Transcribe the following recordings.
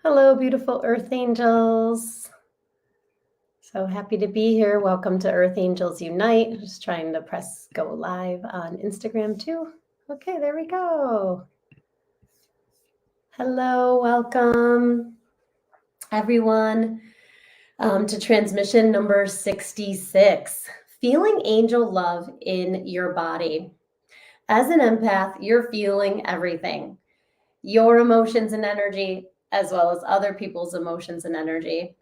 Hello, beautiful Earth Angels. So happy to be here. Welcome to Earth Angels Unite. Just trying to press go live on Instagram too. Okay, there we go. Hello, welcome everyone to transmission number 66, Feeling Angel Love in Your Body. As an empath, you're feeling everything, your emotions and energy, as well as other people's emotions and energy.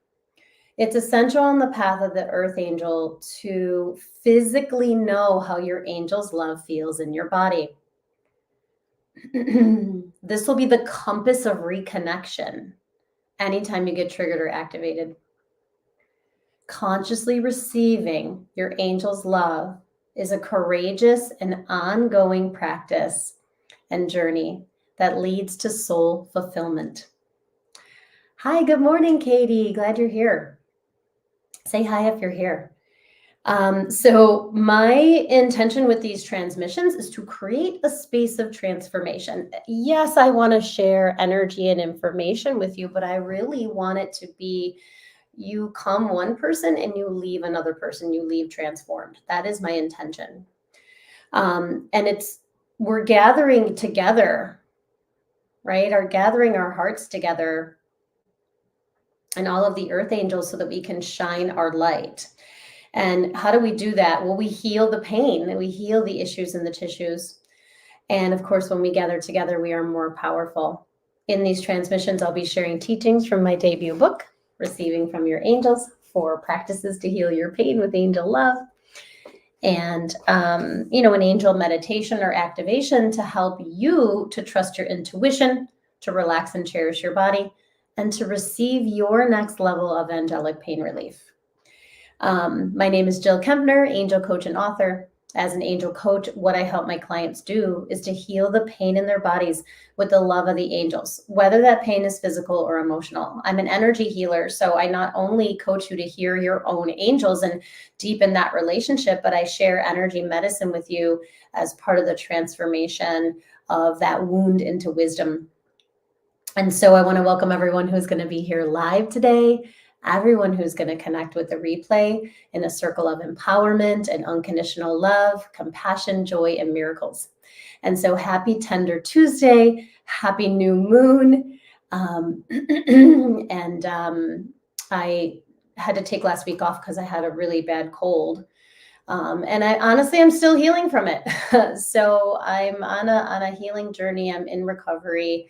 It's essential on the path of the Earth Angel to physically know how your angel's love feels in your body. This will be the compass of reconnection anytime you get triggered or activated. Consciously receiving your angel's love is a courageous and ongoing practice and journey that leads to soul fulfillment. Hi, good morning, Katie. Glad you're here. Say hi if you're here. So my intention with these transmissions is to create a space of transformation. Yes, I want to share energy and information with you, but I really want it to be you come one person and you leave another person, you leave transformed. That is my intention. And we're gathering together, right? Gathering our hearts together and all of the earth angels so that we can shine our light. And how do we do that? Well, we heal the pain, we heal the issues in the tissues. And of course, when we gather together, we are more powerful. In these transmissions, I'll be sharing teachings from my debut book, Receiving from Your Angels, 4 practices to heal your pain with angel love. And, an angel meditation or activation to help you to trust your intuition, to relax and cherish your body, and to receive your next level of angelic pain relief. My name is Jill Kempner, angel coach and author. As an angel coach, what I help my clients do is to heal the pain in their bodies with the love of the angels, whether that pain is physical or emotional. I'm an energy healer, so I not only coach you to hear your own angels and deepen that relationship, but I share energy medicine with you as part of the transformation of that wound into wisdom. And so I want to welcome everyone who's going to be here live today, everyone who's going to connect with the replay in a circle of empowerment and unconditional love, compassion, joy, and miracles. And so happy Tender Tuesday, happy new moon. I had to take last week off because I had a really bad cold. And I'm still healing from it. So I'm on a healing journey. I'm in recovery.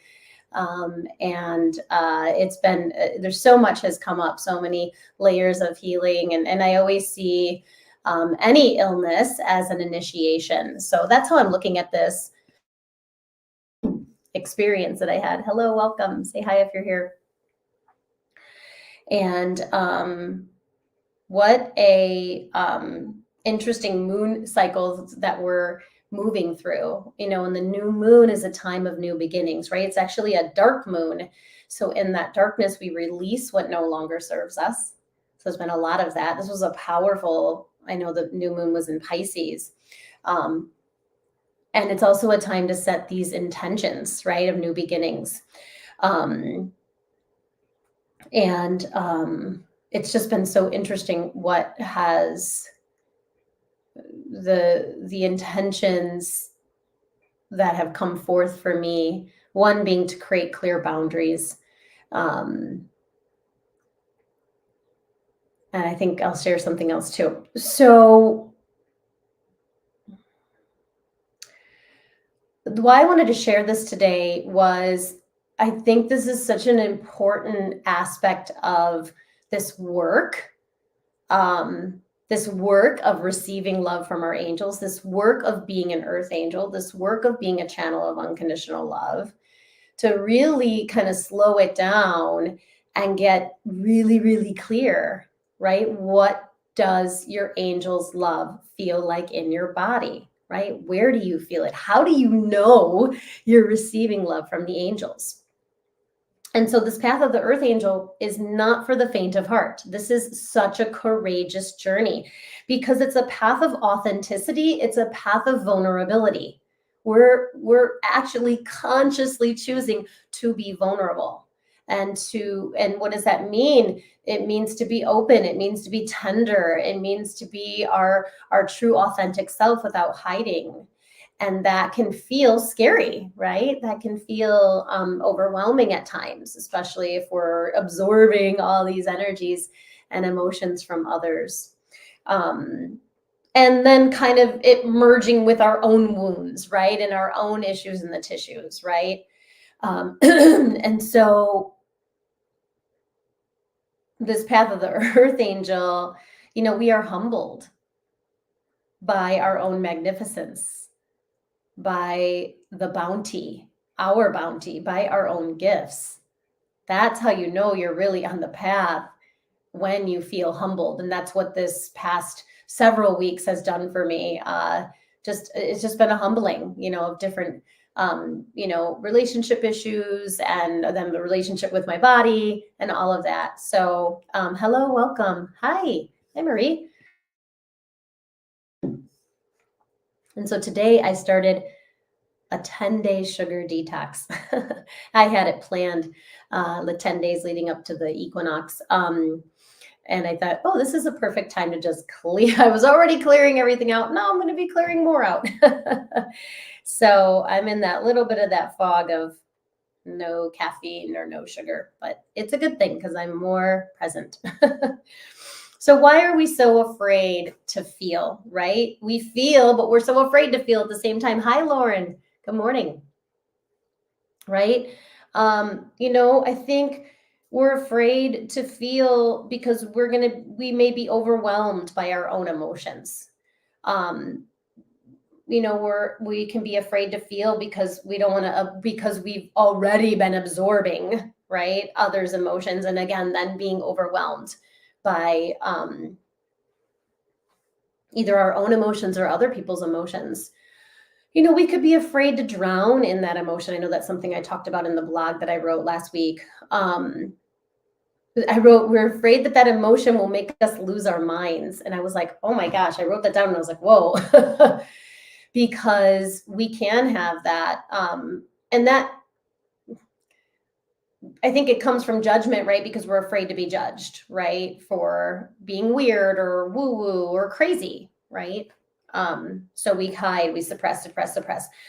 It's been, there's so much has come up, so many layers of healing. And I always see any illness as an initiation. So that's how I'm looking at this experience that I had. Hello, welcome. Say hi if you're here. And what a interesting moon cycles that we're moving through, and the new moon is a time of new beginnings, right? It's actually a dark moon. So in that darkness, we release what no longer serves us. So there's been a lot of that. This was a powerful, I know the new moon was in Pisces. And it's also a time to set these intentions, right, of new beginnings. It's just been so interesting what has the intentions that have come forth for me, one being to create clear boundaries. And I think I'll share something else too. So why I wanted to share this today was I think this is such an important aspect of this work. This work of receiving love from our angels, this work of being an earth angel, this work of being a channel of unconditional love, to really kind of slow it down and get really, really clear, right? What does your angel's love feel like in your body, right? Where do you feel it? How do you know you're receiving love from the angels? And so this path of the earth angel is not for the faint of heart. This is such a courageous journey because it's a path of authenticity. It's a path of vulnerability. We're actually consciously choosing to be vulnerable. And what does that mean? It means to be open. It means to be tender. It means to be our true authentic self without hiding. And that can feel scary, right? That can feel overwhelming at times, especially if we're absorbing all these energies and emotions from others. And then kind of it merging with our own wounds, right? And our own issues in the tissues, right? And so this path of the earth angel, we are humbled by our own magnificence, by the bounty, our bounty, by our own gifts. That's how you know you're really on the path, when you feel humbled. And that's what this past several weeks has done for me. It's just been a humbling, of different relationship issues, and then the relationship with my body and all of that. So hello, welcome. Hi Marie. And so today I started a 10-day sugar detox. I had it planned the 10 days leading up to the equinox. And I thought, oh, this is a perfect time to just clear. I was already clearing everything out. Now I'm going to be clearing more out. So I'm in that little bit of that fog of no caffeine or no sugar, but it's a good thing because I'm more present. So why are we so afraid to feel, right? We feel, but we're so afraid to feel at the same time. Hi, Lauren. Good morning. Right? I think we're afraid to feel because we may be overwhelmed by our own emotions. We can be afraid to feel because we don't want to, because we've already been absorbing, right, others' emotions, and again, then being overwhelmed by either our own emotions or other people's emotions. We could be afraid to drown in that emotion. I know that's something I talked about in the blog that I wrote last week. We're afraid that emotion will make us lose our minds. And I was like, oh my gosh, I wrote that down and I was like, whoa, because we can have that. And that, I think it comes from judgment, right? Because we're afraid to be judged, right? For being weird or woo-woo or crazy, right? So we hide, we suppress.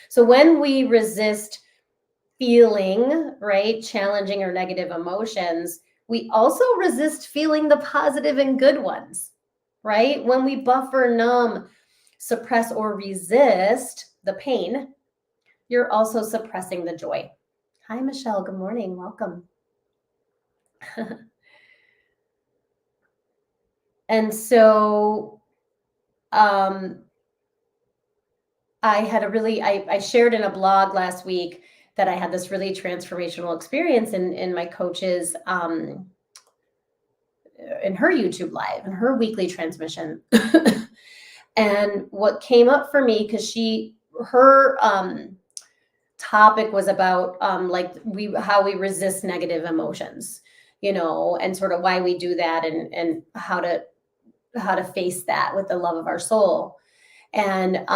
So when we resist feeling, right, challenging or negative emotions, we also resist feeling the positive and good ones, right? When we buffer, numb, suppress, or resist the pain, you're also suppressing the joy. Hi, Michelle. Good morning. Welcome. And so I shared in a blog last week that I had this really transformational experience in my coach's in her YouTube live, in her weekly transmission. And what came up for me, because her topic was about how we resist negative emotions, and sort of why we do that, and how to face that with the love of our soul. And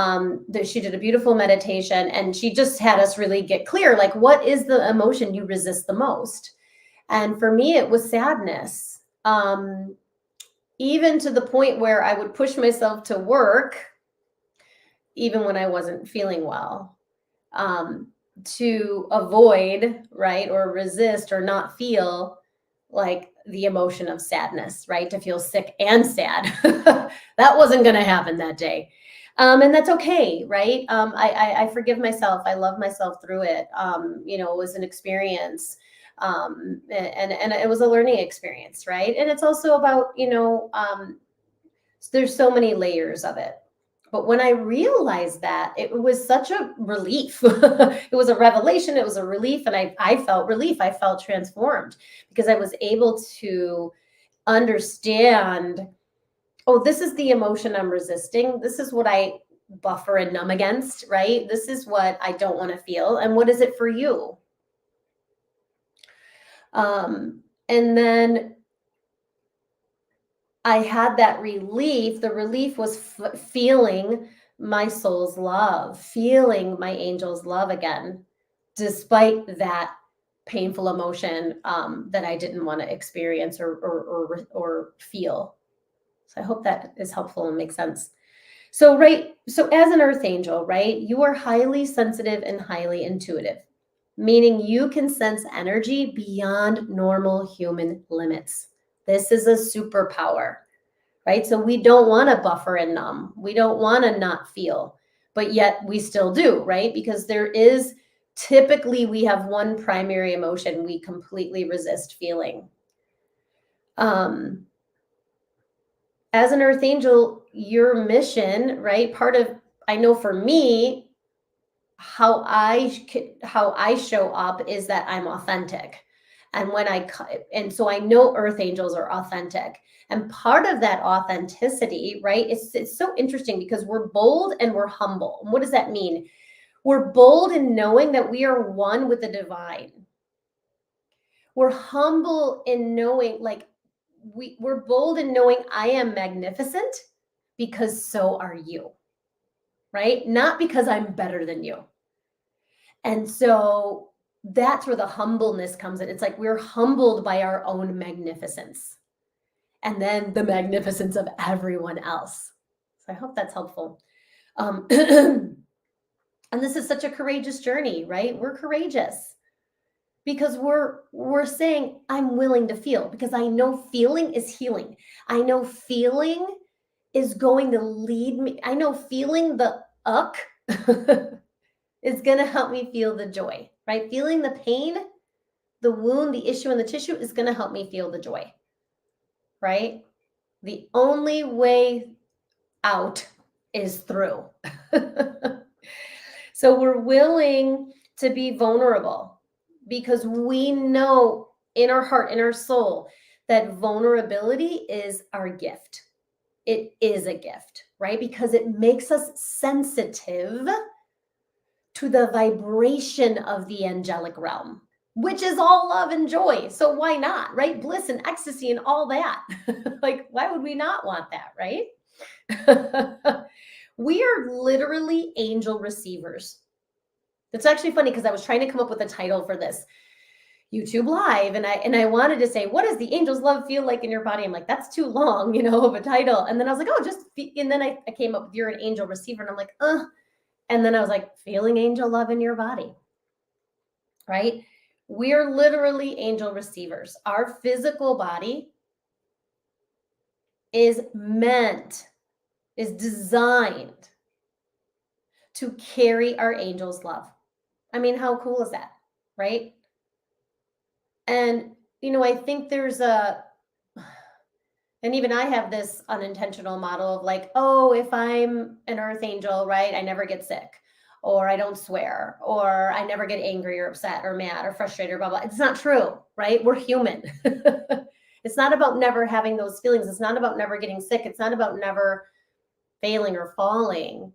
she did a beautiful meditation, and she just had us really get clear, like, what is the emotion you resist the most? And for me, it was sadness. Even to the point where I would push myself to work, even when I wasn't feeling well, to avoid, right, or resist or not feel like the emotion of sadness, right? To feel sick and sad. That wasn't going to happen that day. And that's okay, right? I forgive myself. I love myself through it. It was an experience. And it was a learning experience, right? And it's also about, there's so many layers of it. But when I realized that, it was such a relief. It was a revelation. It was a relief. And I felt relief. I felt transformed because I was able to understand, oh, this is the emotion I'm resisting. This is what I buffer and numb against, right? This is what I don't want to feel. And what is it for you? And then I had that relief. The relief was feeling my soul's love, feeling my angel's love again, despite that painful emotion that I didn't want to experience or feel. So I hope that is helpful and makes sense. So, right, so as an earth angel, right, you are highly sensitive and highly intuitive, meaning you can sense energy beyond normal human limits. This is a superpower, right? So we don't want to buffer and numb. We don't want to not feel, but yet we still do, right? Because there is typically we have one primary emotion we completely resist feeling. As an earth angel, your mission, right? Part of, I know for me, how I show up is that I'm authentic. And so I know earth angels are authentic. And part of that authenticity, right? It's so interesting because we're bold and we're humble. And what does that mean? We're bold in knowing that we are one with the divine. We're humble in knowing, like, we're bold in knowing I am magnificent because so are you, right? Not because I'm better than you. And so that's where the humbleness comes in. It's like we're humbled by our own magnificence and then the magnificence of everyone else. So I hope that's helpful. And this is such a courageous journey, right? We're courageous because we're saying I'm willing to feel, because I know feeling is healing. I know feeling is going to lead me. I know feeling the uck is going to help me feel the joy, right? Feeling the pain, the wound, the issue, and the tissue is going to help me feel the joy, right? The only way out is through. So we're willing to be vulnerable because we know in our heart, in our soul, that vulnerability is our gift. It is a gift, right? Because it makes us sensitive to the vibration of the angelic realm, which is all love and joy. So why not, right? Bliss and ecstasy and all that. Like, why would we not want that, right? We are literally angel receivers. It's actually funny because I was trying to come up with a title for this YouTube live, and I wanted to say, what does the angel's love feel like in your body? I'm like, that's too long, of a title. And then I was like, and then I came up with, you're an angel receiver, and I'm like, and then I was like, feeling angel love in your body, right? We're literally angel receivers. Our physical body is designed to carry our angel's love. I mean, how cool is that, right? And, I think and even I have this unintentional model of like, oh, if I'm an earth angel, right, I never get sick, or I don't swear, or I never get angry or upset or mad or frustrated or blah, blah. It's not true, right? We're human. It's not about never having those feelings. It's not about never getting sick. It's not about never failing or falling.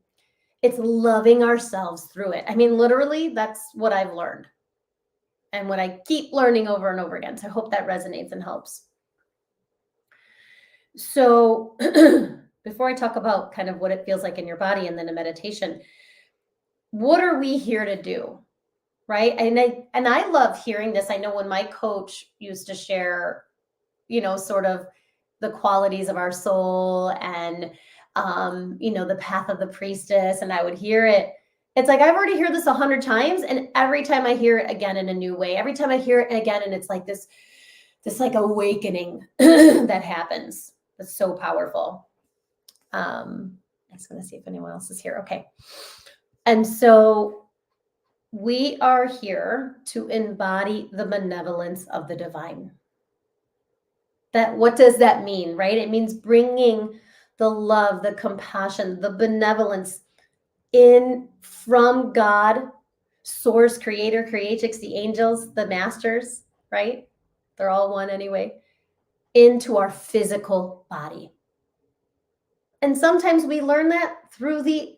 It's loving ourselves through it. I mean, literally, that's what I've learned and what I keep learning over and over again. So I hope that resonates and helps. So before I talk about kind of what it feels like in your body and then a meditation, what are we here to do? Right. And I love hearing this. I know when my coach used to share, sort of the qualities of our soul and, the path of the priestess, and I would hear it. It's like, I've already heard this 100 times. And every time I hear it again in a new way, every time I hear it again, and it's like this like awakening that happens. It's so powerful. I'm just going to see if anyone else is here. Okay. And so we are here to embody the benevolence of the divine. What does that mean, right? It means bringing the love, the compassion, the benevolence in from God, source, creator, creatrix, the angels, the masters, right? They're all one anyway, into our physical body. And sometimes we learn that through the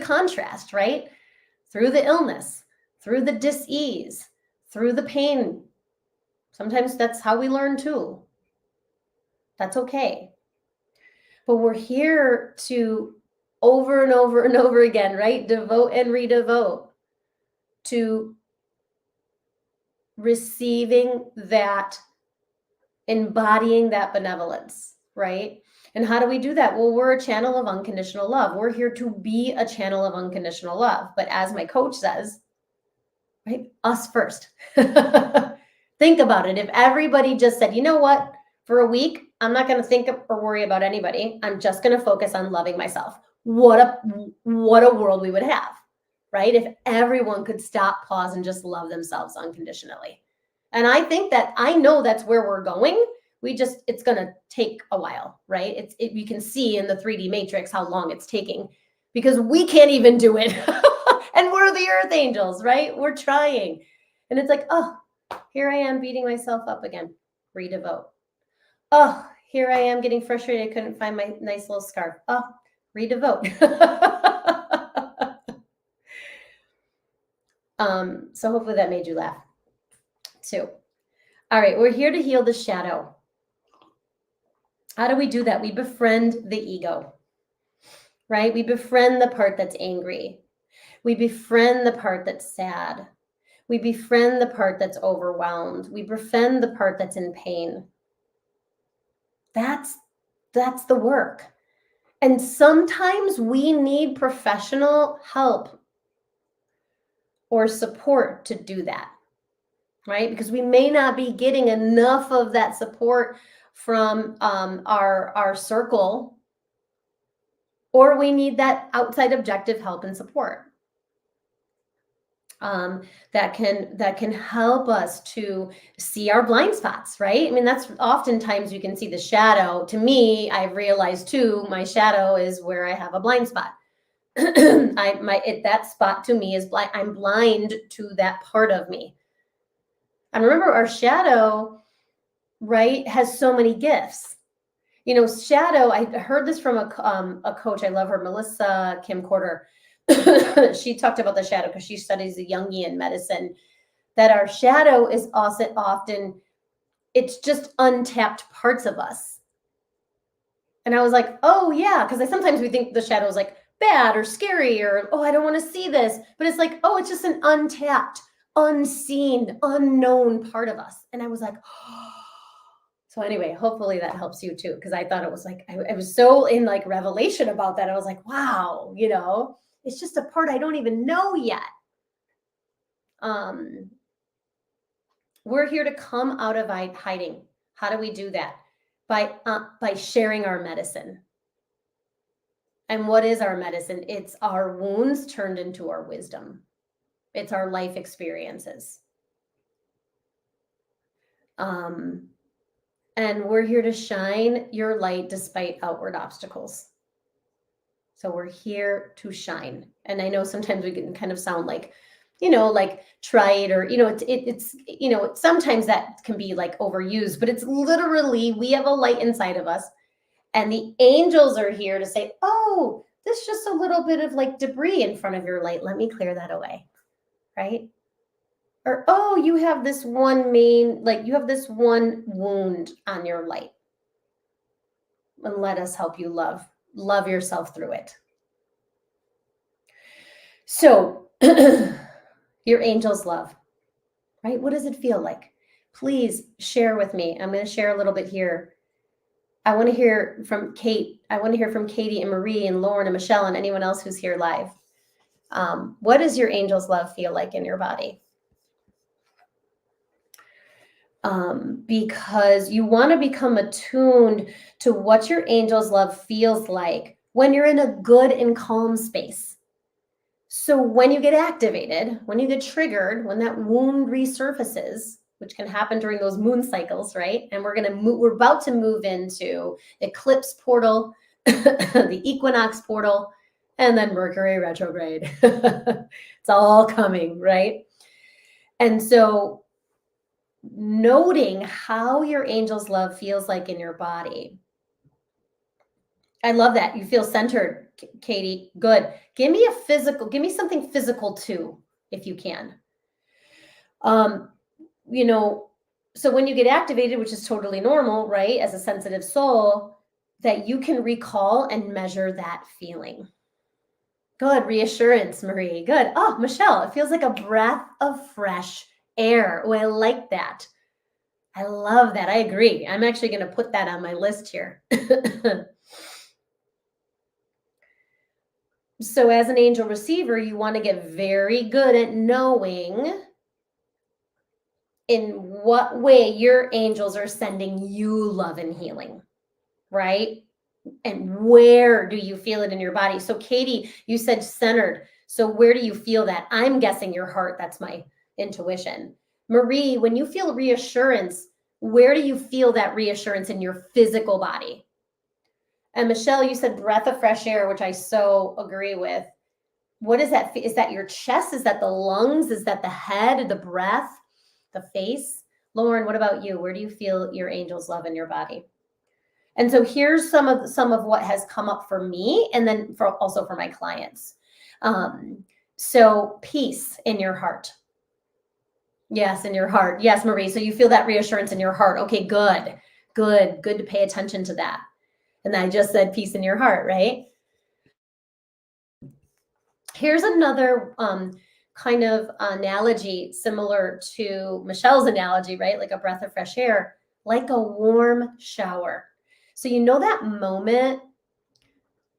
contrast, right? Through the illness, through the dis-ease, through the pain. Sometimes that's how we learn too. That's okay. But we're here to over and over and over again, right? Devote and redevote to receiving that, embodying that benevolence, right? And how do we do that? Well, we're a channel of unconditional love. We're here to be a channel of unconditional love. But as my coach says, right, us first. Think about it. If everybody just said, you know what, for a week, I'm not going to think or worry about anybody. I'm just going to focus on loving myself. What a world we would have, right? If everyone could stop, pause, and just love themselves unconditionally. And I know that's where we're going. It's going to take a while, right? You can see in the 3D matrix how long it's taking because we can't even do it. And we're the earth angels, right? We're trying. And it's like, oh, here I am beating myself up again. Read a vote. Oh, here I am getting frustrated. I couldn't find my nice little scarf. Oh, read a vote. So hopefully that made you laugh too. All right, we're here to heal the shadow. How do we do that? We befriend the ego, right? We befriend the part that's angry. We befriend the part that's sad. We befriend the part that's overwhelmed. We befriend the part that's in pain. That's the work. And sometimes we need professional help or support to do that, right? Because we may not be getting enough of that support from our circle, or we need that outside objective help and support. That can help us to see our blind spots, right? I mean, that's oftentimes you can see the shadow. To me, I've realized too, my shadow is where I have a blind spot. That spot to me is blind. I'm blind to that part of me. And remember, our shadow, right, has so many gifts. You know, shadow. I heard this from a coach. I love her, Melissa Kim Corder. She talked about the shadow because she studies the Jungian medicine, that our shadow is also often, it's just untapped parts of us. And I was like, oh yeah, because sometimes we think the shadow is like bad or scary or, oh, I don't want to see this. But it's like, oh, it's just an untapped, unseen, unknown part of us. And I was like, oh. So anyway, hopefully that helps you too, because I thought it was like, I was so in like revelation about that. I was like, wow, you know, it's just a part I don't even know yet. We're here to come out of hiding. How do we do that? By sharing our medicine. And what is our medicine? It's our wounds turned into our wisdom. It's our life experiences. And we're here to shine your light despite outward obstacles. So we're here to shine. And I know sometimes we can kind of sound like, you know, like trite, or, you know, it's, you know, sometimes that can be like overused, but it's literally, we have a light inside of us. And the angels are here to say, oh, this is just a little bit of like debris in front of your light. Let me clear that away, right? Or, oh, you have this one you have this one wound on your light. And let us help you love yourself through it. So your angel's love, right? What does it feel like? Please share with me. I'm going to share a little bit here. I want to hear from Kate. I want to hear from Katie and Marie and Lauren and Michelle and anyone else who's here live. What does your angel's love feel like in your body? Because you want to become attuned to what your angel's love feels like when you're in a good and calm space. So when you get activated, when you get triggered, when that wound resurfaces, which can happen during those moon cycles, right? And we're about to move into eclipse portal, the equinox portal, and then Mercury retrograde. It's all coming, right? And so noting how your angel's love feels like in your body. I love that. You feel centered, Katie. Good. Give me something physical too, if you can. You know, so when you get activated, which is totally normal, right? As a sensitive soul, that you can recall and measure that feeling. Good. Reassurance, Marie. Good. Oh, Michelle, it feels like a breath of fresh air. Oh, I like that. I love that. I agree. I'm actually going to put that on my list here. So as an angel receiver, you want to get very good at knowing in what way your angels are sending you love and healing, right? And where do you feel it in your body? So Katie, you said centered. So where do you feel that? I'm guessing your heart. That's my intuition. Marie, when you feel reassurance, where do you feel that reassurance in your physical body? And Michelle, you said breath of fresh air, which I so agree with. What is that? Is that your chest? Is that the lungs? Is that the head, the breath, the face? Lauren, what about you? Where do you feel your angels love in your body? And so here's some of what has come up for me, and then also for my clients. So peace in your heart. Yes, in your heart. Yes, Marie. So you feel that reassurance in your heart. Okay, good to pay attention to that. And I just said peace in your heart, right? Here's another kind of analogy similar to Michelle's analogy, right? Like a breath of fresh air, like a warm shower. So you know that moment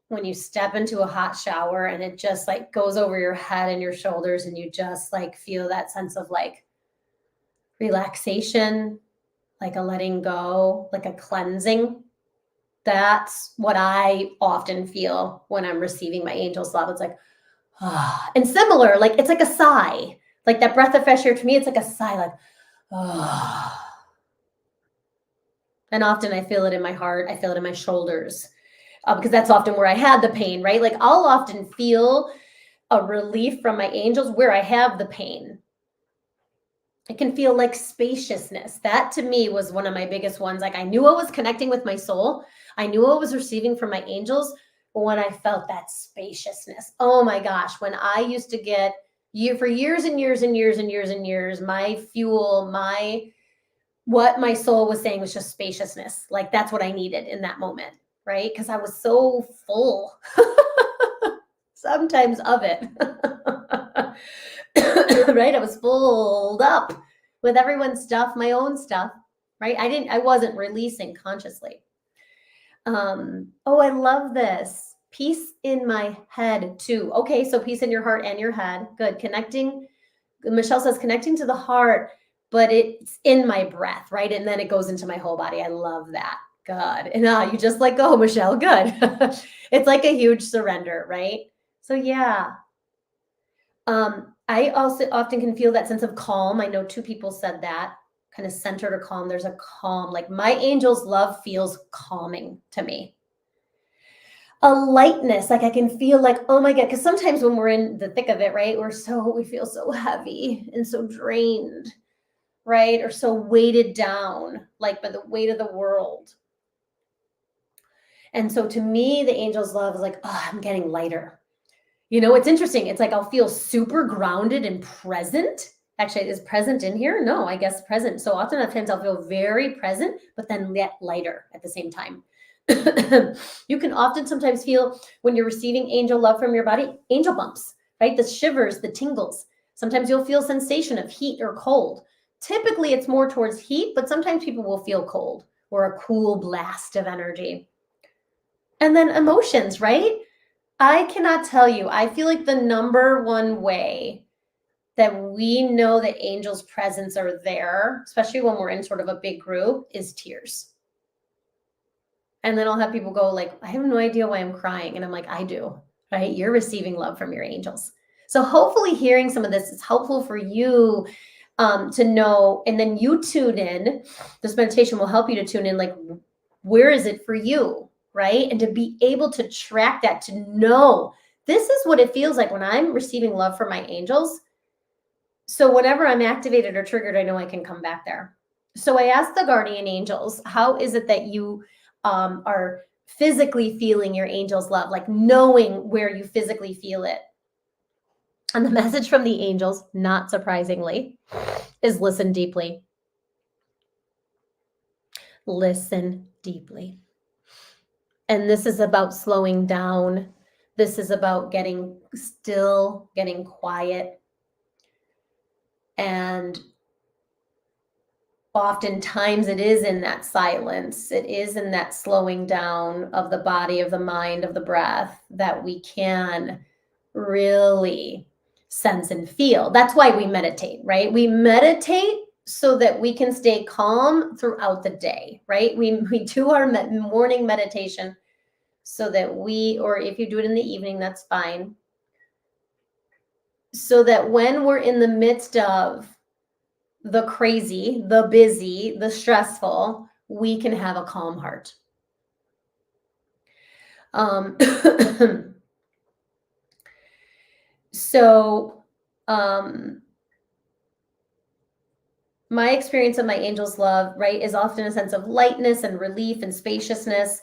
when you step into a hot shower and it just like goes over your head and your shoulders and you just like feel that sense of like relaxation, like a letting go, like a cleansing. That's what I often feel when I'm receiving my angel's love. It's like, ah. And similar, like it's like a sigh, like that breath of fresh air to me, it's like a sigh, like, ah. And often I feel it in my heart, I feel it in my shoulders, because that's often where I had the pain, right? Like I'll often feel a relief from my angels where I have the pain. It can feel like spaciousness. That to me was one of my biggest ones. Like I knew I was connecting with my soul. I knew I was receiving from my angels when I felt that spaciousness. Oh my gosh. When I used to get for years and years and years and years and years, my fuel, what my soul was saying was just spaciousness. Like that's what I needed in that moment, right? Because I was so full sometimes of it. Right? I was filled up with everyone's stuff, my own stuff, right? I wasn't releasing consciously. Oh, I love this. Peace in my head too. Okay, so peace in your heart and your head. Good. Connecting. Michelle says connecting to the heart, but it's in my breath, right? And then it goes into my whole body. I love that. Good. And you just let go, Michelle. Good. It's like a huge surrender, right? So yeah. I also often can feel that sense of calm. I know 2 people said that, kind of centered or calm. There's a calm, like my angel's love feels calming to me. A lightness, like I can feel like, oh my God, because sometimes when we're in the thick of it, right, we feel so heavy and so drained, right? Or so weighted down, like by the weight of the world. And so to me, the angel's love is like, oh, I'm getting lighter. You know, it's interesting. It's like I'll feel super grounded and present. Actually, is present in here? No, I guess present. So oftentimes I'll feel very present, but then yet lighter at the same time. You can often sometimes feel when you're receiving angel love from your body, angel bumps, right? The shivers, the tingles. Sometimes you'll feel sensation of heat or cold. Typically it's more towards heat, but sometimes people will feel cold or a cool blast of energy. And then emotions, right? I cannot tell you. I feel like the number one way that we know that angels' presence are there, especially when we're in sort of a big group, is tears. And then I'll have people go like, I have no idea why I'm crying. And I'm like, I do, right? You're receiving love from your angels. So hopefully hearing some of this is helpful for you to know. And then you tune in. This meditation will help you to tune in, like, where is it for you? Right? And to be able to track that, to know this is what it feels like when I'm receiving love from my angels. So whenever I'm activated or triggered, I know I can come back there. So I asked the guardian angels, how is it that you are physically feeling your angel's love, like knowing where you physically feel it? And the message from the angels, not surprisingly, is listen deeply. Listen deeply. And this is about slowing down. This is about getting still, getting quiet, and oftentimes it is in that silence, it is in that slowing down of the body, of the mind, of the breath, that we can really sense and feel. That's why we meditate, right? We meditate so that we can stay calm throughout the day, right? We do our morning meditation so that or if you do it in the evening, that's fine. So that when we're in the midst of the crazy, the busy, the stressful, we can have a calm heart. So, my experience of my angel's love, right, is often a sense of lightness and relief and spaciousness.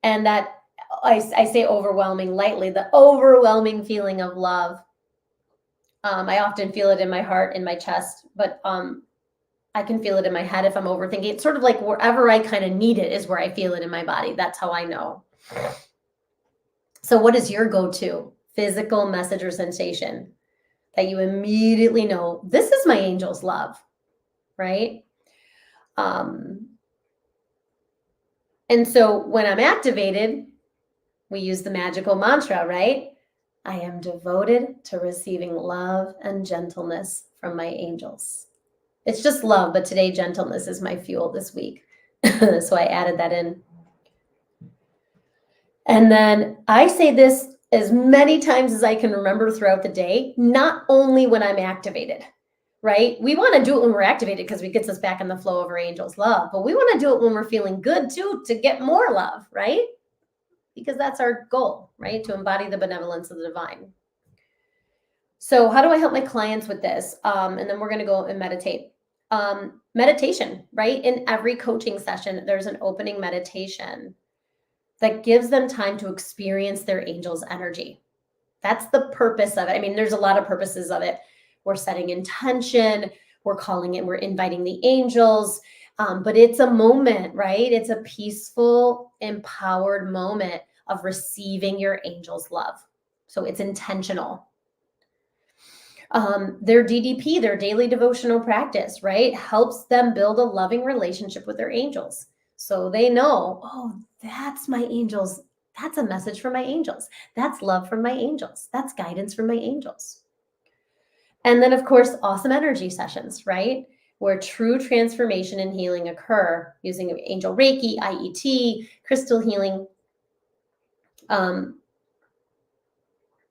And that I say overwhelming lightly, the overwhelming feeling of love. I often feel it in my heart, in my chest, but I can feel it in my head if I'm overthinking. It's sort of like wherever I kind of need it is where I feel it in my body. That's how I know. So what is your go-to physical message or sensation that you immediately know, this is my angel's love, right? And so when I'm activated, we use the magical mantra, right? I am devoted to receiving love and gentleness from my angels. It's just love, but today gentleness is my fuel this week. So I added that in. And then I say this as many times as I can remember throughout the day, not only when I'm activated, right? We want to do it when we're activated because it gets us back in the flow of our angel's love, but we want to do it when we're feeling good too, to get more love, right? Because that's our goal, right? To embody the benevolence of the divine. So how do I help my clients with this? And then we're going to go and meditate. Meditation, right? In every coaching session, there's an opening meditation that gives them time to experience their angel's energy. That's the purpose of it. I mean, there's a lot of purposes of it. We're setting intention, we're calling it, we're inviting the angels, but it's a moment, right? It's a peaceful, empowered moment of receiving your angel's love. So it's intentional. Their DDP, their daily devotional practice, right, helps them build a loving relationship with their angels. So they know, oh, that's my angels. That's a message from my angels. That's love from my angels. That's guidance from my angels. And then, of course, awesome energy sessions, right, where true transformation and healing occur using angel Reiki, IET, crystal healing.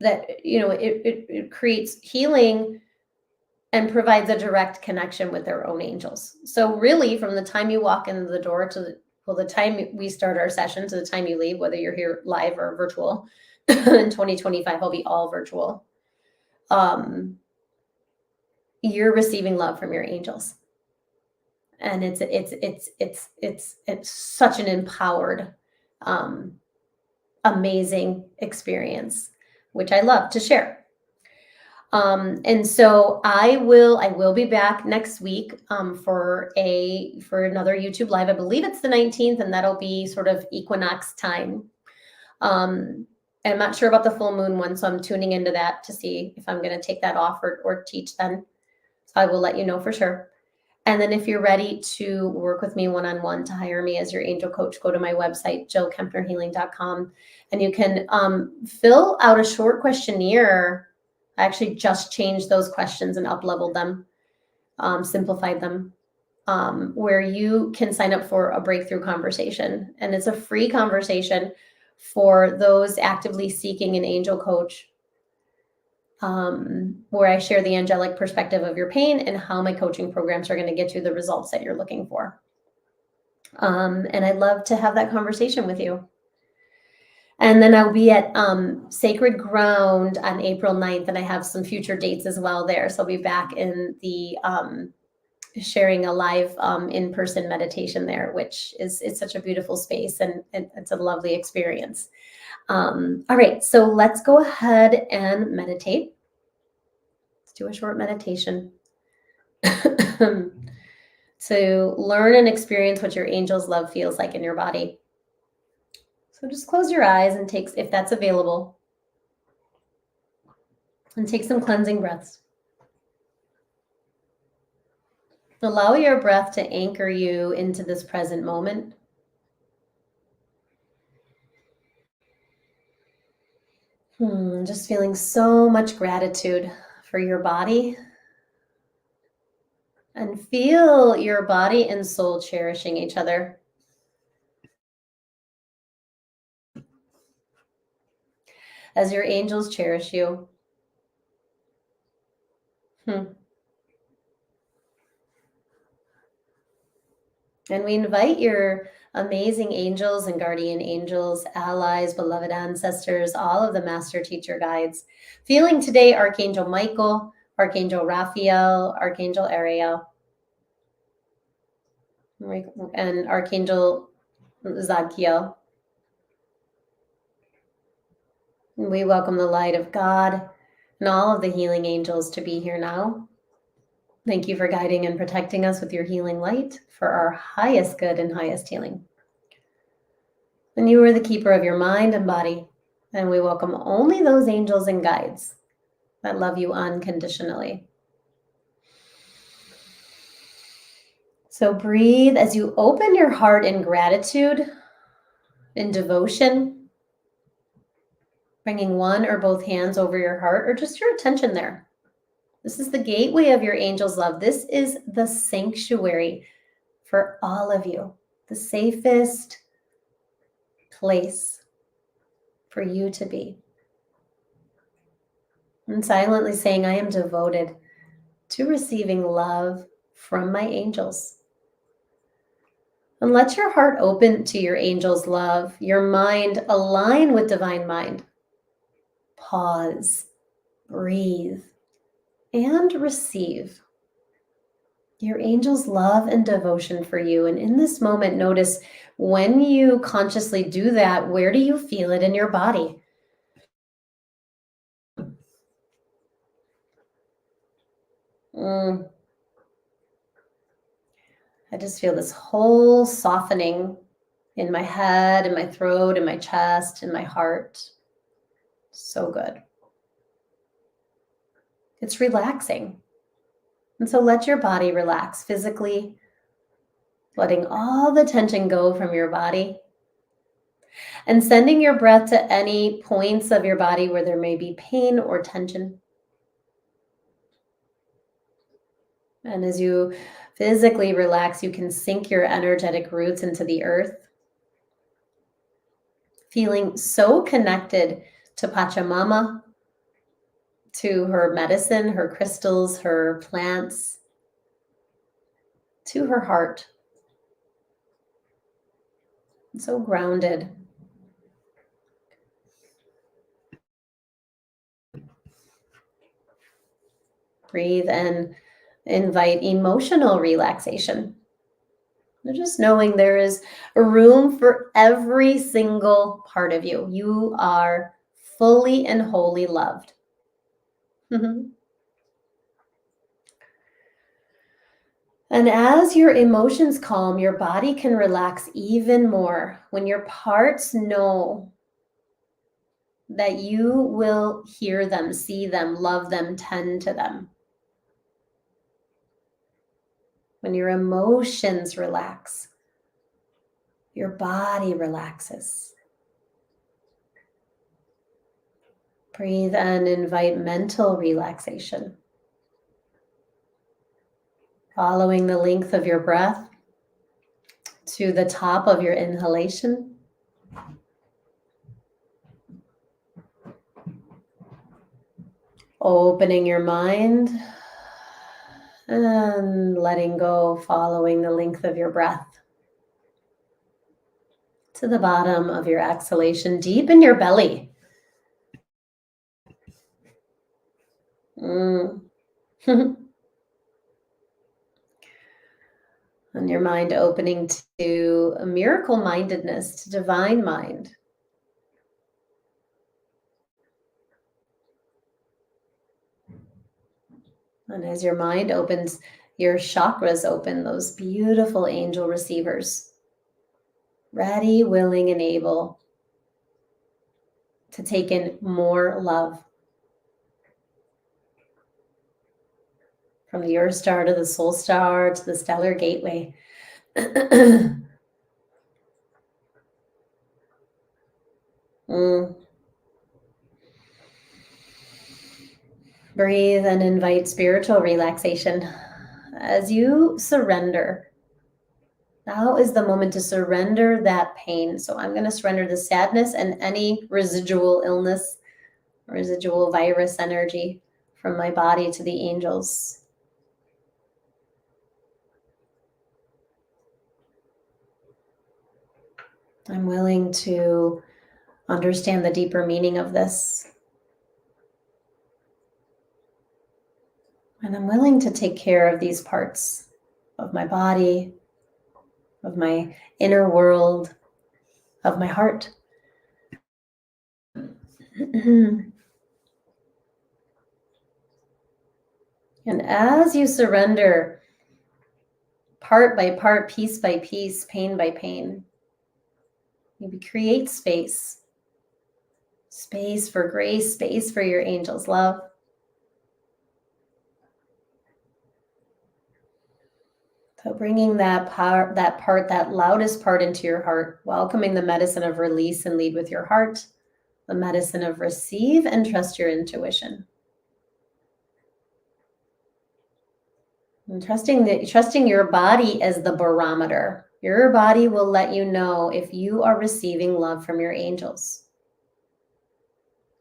That, you know, it creates healing and provides a direct connection with their own angels. So really, from the time you walk in the door to the time we start our session to the time you leave, whether you're here live or virtual, in 2025, I'll be all virtual. You're receiving love from your angels. And it's such an empowered, amazing experience, which I love to share. And so I will be back next week for another YouTube live. I believe it's the 19th, and that'll be sort of equinox time. And I'm not sure about the full moon one, so I'm tuning into that to see if I'm going to take that off or teach then. So I will let you know for sure. And then if you're ready to work with me one-on-one, to hire me as your angel coach, go to my website, jillkempnerhealing.com, and you can fill out a short questionnaire. I actually just changed those questions and up-leveled them, simplified them, where you can sign up for a breakthrough conversation. And it's a free conversation for those actively seeking an angel coach, where I share the angelic perspective of your pain and how my coaching programs are going to get you the results that you're looking for. And I'd love to have that conversation with you. And then I'll be at Sacred Ground on April 9th, and I have some future dates as well there. So I'll be back in the sharing a live in-person meditation there, which it's such a beautiful space, and it's a lovely experience. All right, so let's go ahead and meditate. Let's do a short meditation to learn and experience what your angel's love feels like in your body. So just close your eyes and take, if that's available, and take some cleansing breaths. Allow your breath to anchor you into this present moment. Just feeling so much gratitude for your body. And feel your body and soul cherishing each other. As your angels cherish you. And we invite your amazing angels and guardian angels, allies, beloved ancestors, all of the master teacher guides. Feeling today Archangel Michael, Archangel Raphael, Archangel Ariel, and Archangel Zadkiel. We welcome the light of God and all of the healing angels to be here now. Thank you for guiding and protecting us with your healing light for our highest good and highest healing. And you are the keeper of your mind and body, and we welcome only those angels and guides that love you unconditionally. So breathe as you open your heart in gratitude, in devotion, bringing one or both hands over your heart or just your attention there. This is the gateway of your angel's love. This is the sanctuary for all of you, the safest place for you to be. And silently saying, I am devoted to receiving love from my angels. And let your heart open to your angel's love, your mind align with divine mind. Pause, breathe, and receive your angel's love and devotion for you. And in this moment, notice when you consciously do that, where do you feel it in your body? I just feel this whole softening in my head, in my throat, in my chest, in my heart. So good. It's relaxing. And so let your body relax physically, letting all the tension go from your body, and sending your breath to any points of your body where there may be pain or tension. And as you physically relax, you can sink your energetic roots into the earth, feeling so connected to Pachamama, to her medicine, her crystals, her plants, to her heart. So grounded. Breathe and invite emotional relaxation. Just knowing there is a room for every single part of you. You are fully and wholly loved. And as your emotions calm, your body can relax even more when your parts know that you will hear them, see them, love them, tend to them. When your emotions relax, your body relaxes. Breathe and invite mental relaxation. Following the length of your breath to the top of your inhalation. Opening your mind and letting go, following the length of your breath to the bottom of your exhalation, deep in your belly. And your mind opening to a miracle mindedness, to divine mind. And as your mind opens, your chakras open, those beautiful angel receivers, ready, willing, and able to take in more love. from the Earth Star to the Soul Star to the Stellar Gateway. Breathe and invite spiritual relaxation as you surrender. Now is the moment to surrender that pain. So I'm going to surrender the sadness and any residual illness, residual virus energy from my body to the angels. I'm willing to understand the deeper meaning of this. And I'm willing to take care of these parts of my body, of my inner world, of my heart. And as you surrender, part by part, piece by piece, pain by pain, maybe create space. Space for grace, space for your angel's love. So bringing that loudest part into your heart, welcoming the medicine of release and lead with your heart, the medicine of receive and trust your intuition. And trusting your body as the barometer. Your body will let you know if you are receiving love from your angels,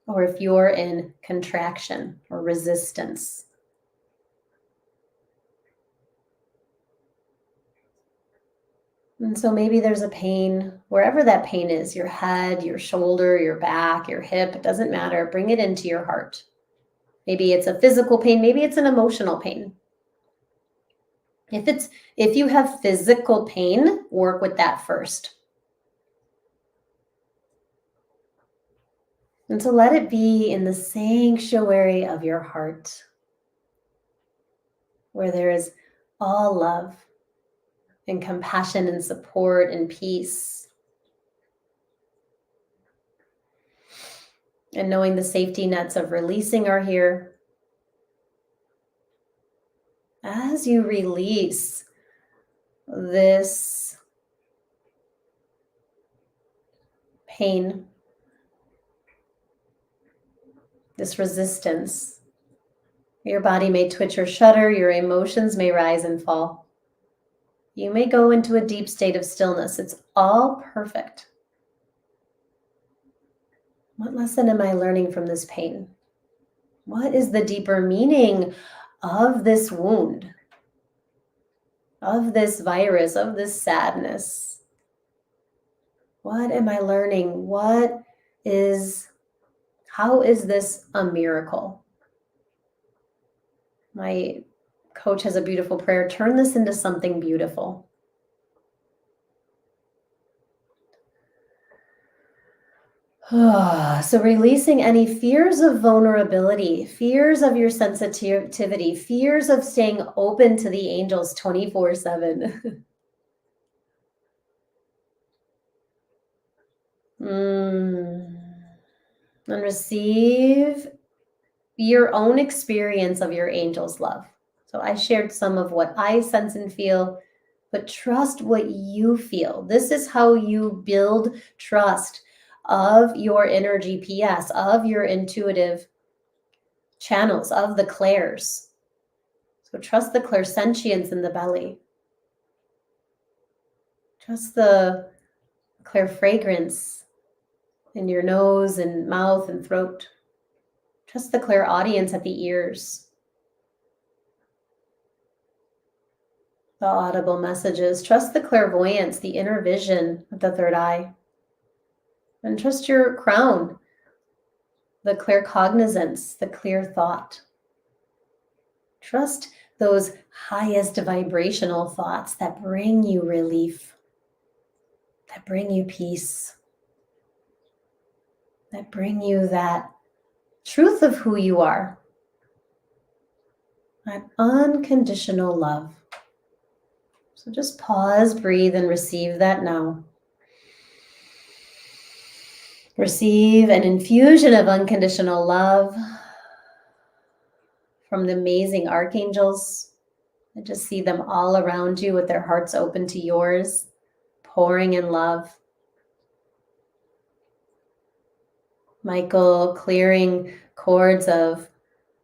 or if you're in contraction or resistance. And so maybe there's a pain, wherever that pain is, your head, your shoulder, your back, your hip, it doesn't matter. Bring it into your heart. Maybe it's a physical pain, maybe it's an emotional pain. If you have physical pain, work with that first. And so let it be in the sanctuary of your heart, where there is all love and compassion and support and peace. And knowing the safety nets of releasing are here. As you release this pain, this resistance, your body may twitch or shudder, your emotions may rise and fall. You may go into a deep state of stillness. It's all perfect. What lesson am I learning from this pain? What is the deeper meaning of this wound, of this virus, of this sadness? What am I learning? How is this a miracle? My coach has a beautiful prayer. Turn this into something beautiful. So releasing any fears of vulnerability, fears of your sensitivity, fears of staying open to the angels 24/7. And receive your own experience of your angel's love. So I shared some of what I sense and feel, but trust what you feel. This is how you build trust of your inner GPS, of your intuitive channels, of the clairs. So trust the clairsentience in the belly. Trust the clairfragrance in your nose and mouth and throat. Trust the clairaudience at the ears. The audible messages. Trust the clairvoyance, the inner vision of the third eye. And trust your crown, the claircognizance, the clear thought. Trust those highest vibrational thoughts that bring you relief, that bring you peace, that bring you that truth of who you are, that unconditional love. So just pause, breathe, and receive that now. Receive an infusion of unconditional love from the amazing archangels. I just see them all around you with their hearts open to yours, pouring in love. Michael clearing cords of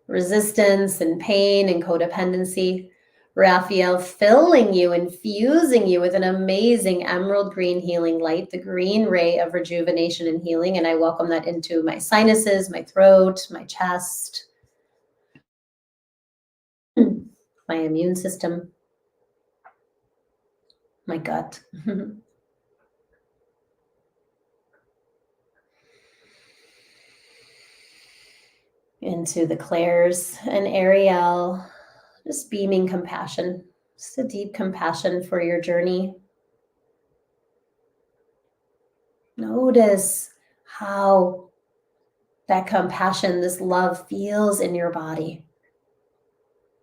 resistance and pain and codependency. Raphael filling you, infusing you with an amazing emerald green healing light, the green ray of rejuvenation and healing. And I welcome that into my sinuses, my throat, my chest, my immune system, my gut. Into the Claires and Ariel, just beaming compassion, just a deep compassion for your journey. Notice how that compassion, this love feels in your body.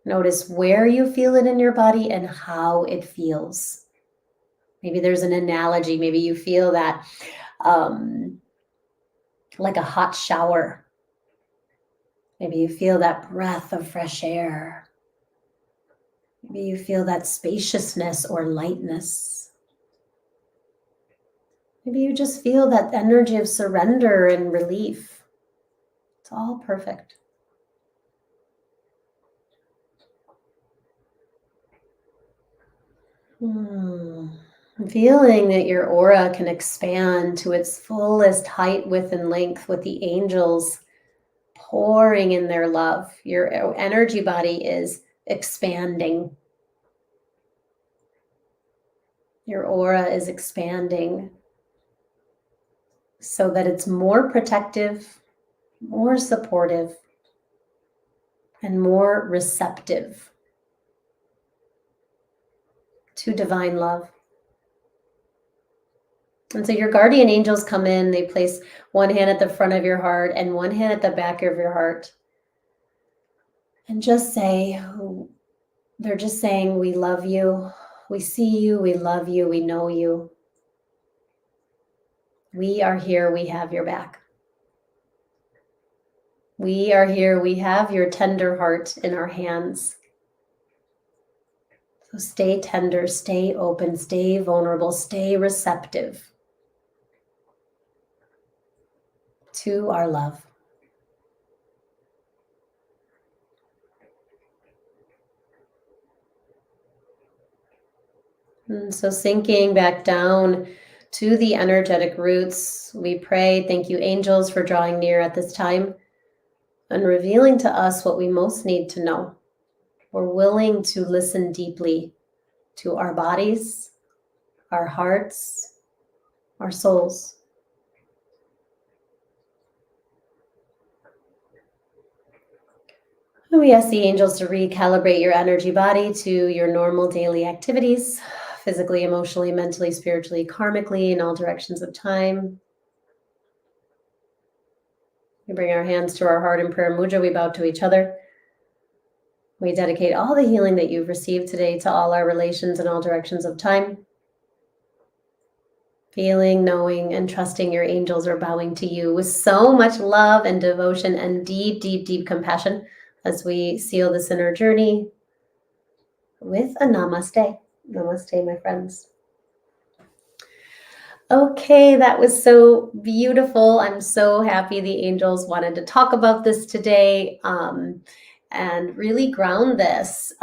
Notice where you feel it in your body and how it feels. Maybe there's an analogy. Maybe you feel that like a hot shower. Maybe you feel that breath of fresh air. Maybe you feel that spaciousness or lightness. Maybe you just feel that energy of surrender and relief. It's all perfect. Feeling that your aura can expand to its fullest height, width, and length with the angels pouring in their love. Your energy body is expanding. Your aura is expanding so that it's more protective, more supportive, and more receptive to divine love. And so your guardian angels come in, they place one hand at the front of your heart and one hand at the back of your heart. And just say, they're just saying, we love you, we see you, we love you, we know you. We are here, we have your back. We are here, we have your tender heart in our hands. So stay tender, stay open, stay vulnerable, stay receptive to our love. And so sinking back down to the energetic roots, we pray, thank you, angels, for drawing near at this time and revealing to us what we most need to know. We're willing to listen deeply to our bodies, our hearts, our souls. And we ask the angels to recalibrate your energy body to your normal daily activities, physically, emotionally, mentally, spiritually, karmically, in all directions of time. We bring our hands to our heart in prayer mudra. We bow to each other. We dedicate all the healing that you've received today to all our relations in all directions of time. Feeling, knowing, and trusting your angels are bowing to you with so much love and devotion and deep, deep, deep compassion as we seal this inner journey with a namaste. Namaste, my friends. Okay, that was so beautiful. I'm so happy the angels wanted to talk about this today and really ground this,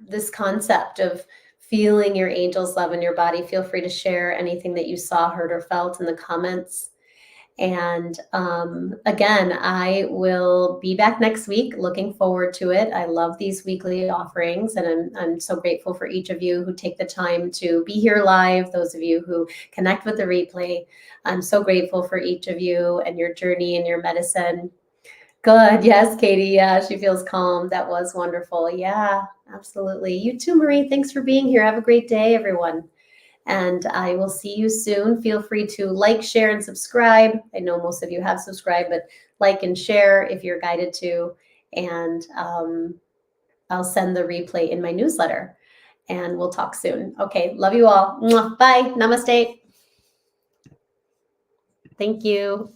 this concept of feeling your angels' love in your body. Feel free to share anything that you saw, heard, or felt in the comments. And again, I will be back next week. Looking forward to it. I love these weekly offerings, and I'm so grateful for each of you who take the time to be here live, those of you who connect with the replay. I'm so grateful for each of you and your journey and your medicine. Good. Yes, Katie. Yeah, she feels calm. That was wonderful. Yeah, absolutely. You too, Marie. Thanks for being here. Have a great day, everyone. And I will see you soon. Feel free to like, share, and subscribe. I know most of you have subscribed, but like and share if you're guided to. And I'll send the replay in my newsletter. And we'll talk soon. Okay, love you all. Mwah. Bye. Namaste. Thank you.